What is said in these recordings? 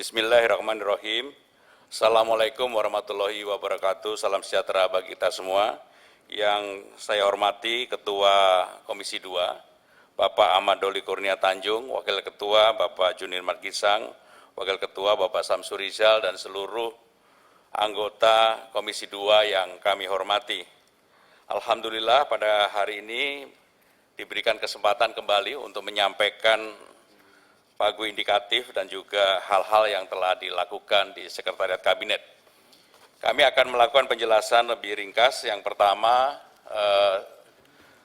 Bismillahirrahmanirrahim. Assalamualaikum warahmatullahi wabarakatuh. Salam sejahtera bagi kita semua. Yang saya hormati Ketua Komisi 2, Bapak Ahmad Doli Kurnia Tanjung, Wakil Ketua Bapak Junir Margisang, Wakil Ketua Bapak Samsur Rizal, dan seluruh anggota Komisi 2 yang kami hormati. Alhamdulillah pada hari ini diberikan kesempatan kembali untuk menyampaikan pagu indikatif dan juga hal-hal yang telah dilakukan di Sekretariat Kabinet. Kami akan melakukan penjelasan lebih ringkas. Yang pertama,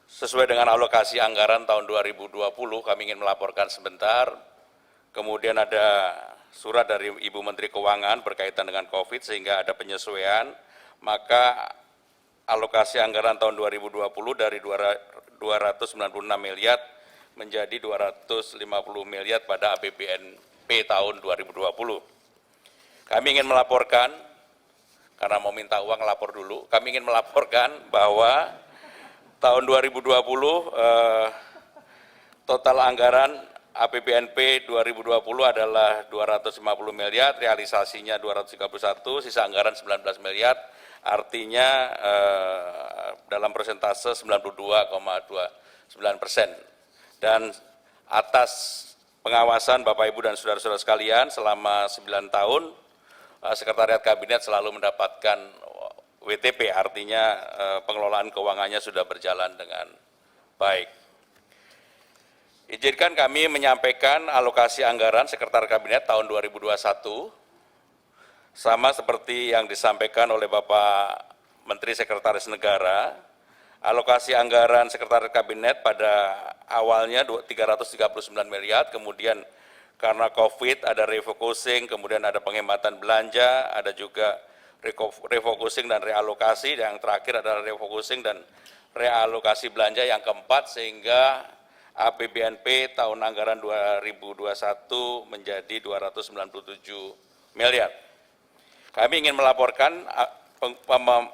sesuai dengan alokasi anggaran tahun 2020, kami ingin melaporkan sebentar. Kemudian ada surat dari Ibu Menteri Keuangan berkaitan dengan COVID sehingga ada penyesuaian. Maka alokasi anggaran tahun 2020 dari 296 miliar menjadi 250 miliar pada APBNP tahun 2020. Kami ingin melaporkan, karena mau minta uang lapor dulu, kami ingin melaporkan bahwa tahun 2020 total anggaran APBNP 2020 adalah 250 miliar, realisasinya 231, sisa anggaran 19 miliar, artinya dalam persentase 92,29%. Dan atas pengawasan Bapak Ibu dan saudara-saudara sekalian selama 9 tahun, Sekretariat Kabinet selalu mendapatkan WTP, artinya pengelolaan keuangannya sudah berjalan dengan baik. Izinkan kami menyampaikan alokasi anggaran Sekretariat Kabinet tahun 2021, sama seperti yang disampaikan oleh Bapak Menteri Sekretaris Negara. Alokasi anggaran Sekretariat Kabinet pada awalnya 339 miliar, kemudian karena COVID ada refocusing, kemudian ada penghematan belanja, ada juga refocusing dan realokasi, yang terakhir adalah refocusing dan realokasi belanja yang keempat, sehingga APBNP tahun anggaran 2021 menjadi 297 miliar. Kami ingin melaporkan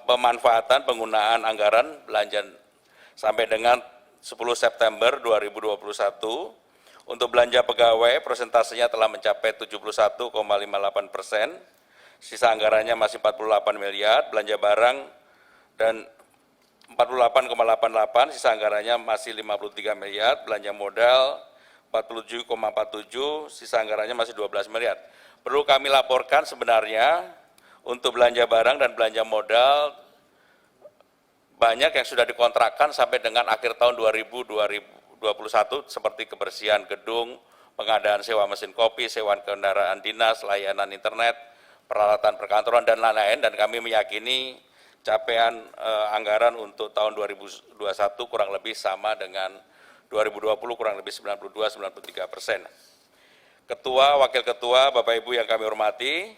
pemanfaatan penggunaan anggaran belanja sampai dengan 10 September 2021 untuk belanja pegawai persentasenya telah mencapai 71,58%, sisa anggarannya masih 48 miliar, belanja barang dan 48,88, sisa anggarannya masih 53 miliar, belanja modal 47,47, sisa anggarannya masih 12 miliar. Perlu kami laporkan sebenarnya untuk belanja barang dan belanja modal banyak yang sudah dikontrakkan sampai dengan akhir tahun 2021 seperti kebersihan gedung, pengadaan sewa mesin kopi, sewa kendaraan dinas, layanan internet, peralatan perkantoran dan lain-lain, dan kami meyakini capaian anggaran untuk tahun 2021 kurang lebih sama dengan 2020, kurang lebih 92-93%. Ketua, Wakil Ketua, Bapak Ibu yang kami hormati,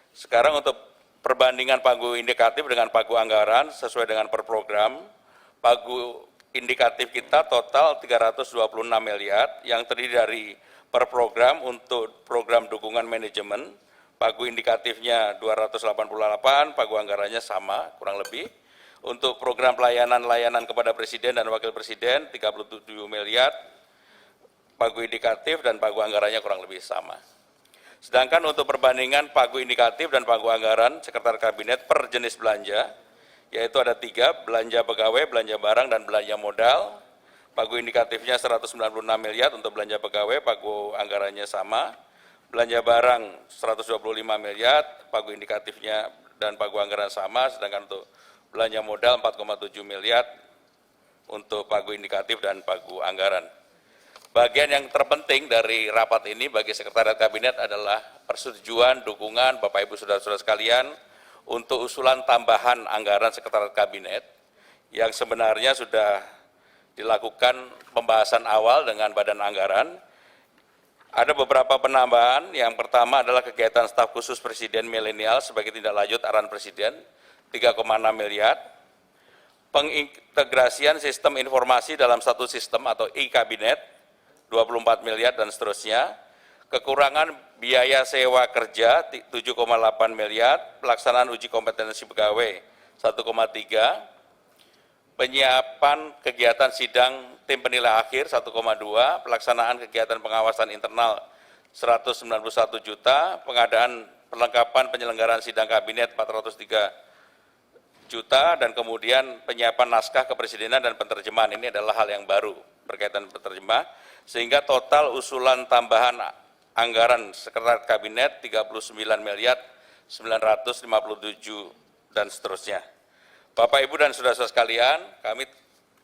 sekarang untuk perbandingan pagu indikatif dengan pagu anggaran sesuai dengan per program, pagu indikatif kita total 326 miliar yang terdiri dari per program untuk program dukungan manajemen, pagu indikatifnya 288, pagu anggarannya sama kurang lebih. Untuk program pelayanan kepada Presiden dan Wakil Presiden 37 miliar, pagu indikatif dan pagu anggarannya kurang lebih sama. Sedangkan untuk perbandingan pagu indikatif dan pagu anggaran Sekretariat Kabinet per jenis belanja, yaitu ada 3, belanja pegawai, belanja barang, dan belanja modal. Pagu indikatifnya 196 miliar untuk belanja pegawai, pagu anggarannya sama. Belanja barang 125 miliar, pagu indikatifnya dan pagu anggaran sama, sedangkan untuk belanja modal 4,7 miliar untuk pagu indikatif dan pagu anggaran. Bagian yang terpenting dari rapat ini bagi Sekretariat Kabinet adalah persetujuan, dukungan Bapak Ibu Saudara-saudara sekalian untuk usulan tambahan anggaran Sekretariat Kabinet yang sebenarnya sudah dilakukan pembahasan awal dengan Badan Anggaran. Ada beberapa penambahan. Yang pertama adalah kegiatan staf khusus Presiden milenial sebagai tindak lanjut arahan Presiden 3,6 miliar. Pengintegrasian sistem informasi dalam satu sistem atau e-kabinet 24 miliar dan seterusnya. Kekurangan biaya sewa kerja 7,8 miliar, pelaksanaan uji kompetensi pegawai 1,3, penyiapan kegiatan sidang tim penilai akhir 1,2, pelaksanaan kegiatan pengawasan internal 191 juta, pengadaan perlengkapan penyelenggaraan sidang kabinet 403 juta, dan kemudian penyiapan naskah kepresidenan dan penerjemahan. Ini adalah hal yang baru berkaitan penerjemah, sehingga total usulan tambahan anggaran sekretariat kabinet 39 miliar 957 dan seterusnya. Bapak, Ibu, dan saudara-saudara sekalian, kami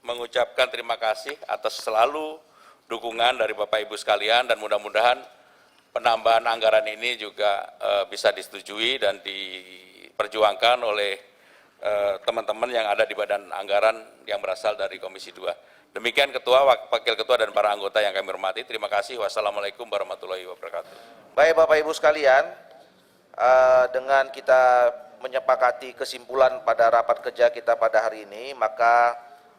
mengucapkan terima kasih atas selalu dukungan dari Bapak Ibu sekalian, dan mudah-mudahan penambahan anggaran ini juga bisa disetujui dan diperjuangkan oleh teman-teman yang ada di badan anggaran yang berasal dari Komisi 2. Demikian Ketua, Wakil Ketua, dan para anggota yang kami hormati. Terima kasih. Wassalamualaikum warahmatullahi wabarakatuh. Baik Bapak Ibu sekalian, dengan kita menyepakati kesimpulan pada rapat kerja kita pada hari ini, maka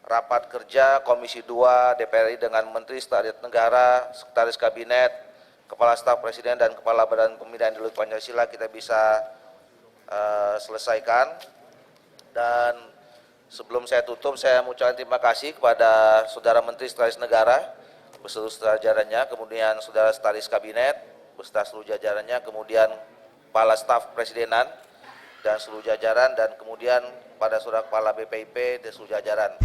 rapat kerja Komisi 2 DPR RI dengan Menteri Sekretariat Negara, Sekretaris Kabinet, Kepala Staf Presiden, dan Kepala Badan Pembinaan Ideologi Pancasila kita bisa selesaikan. Dan sebelum saya tutup, saya mengucapkan terima kasih kepada Saudara Menteri Sekretaris Negara beserta jajarannya, kemudian Saudara Sekretaris Kabinet beserta seluruh jajarannya, kemudian Kepala Staf Presidenan dan seluruh jajaran, dan kemudian pada Saudara Kepala BPIP dan seluruh jajaran.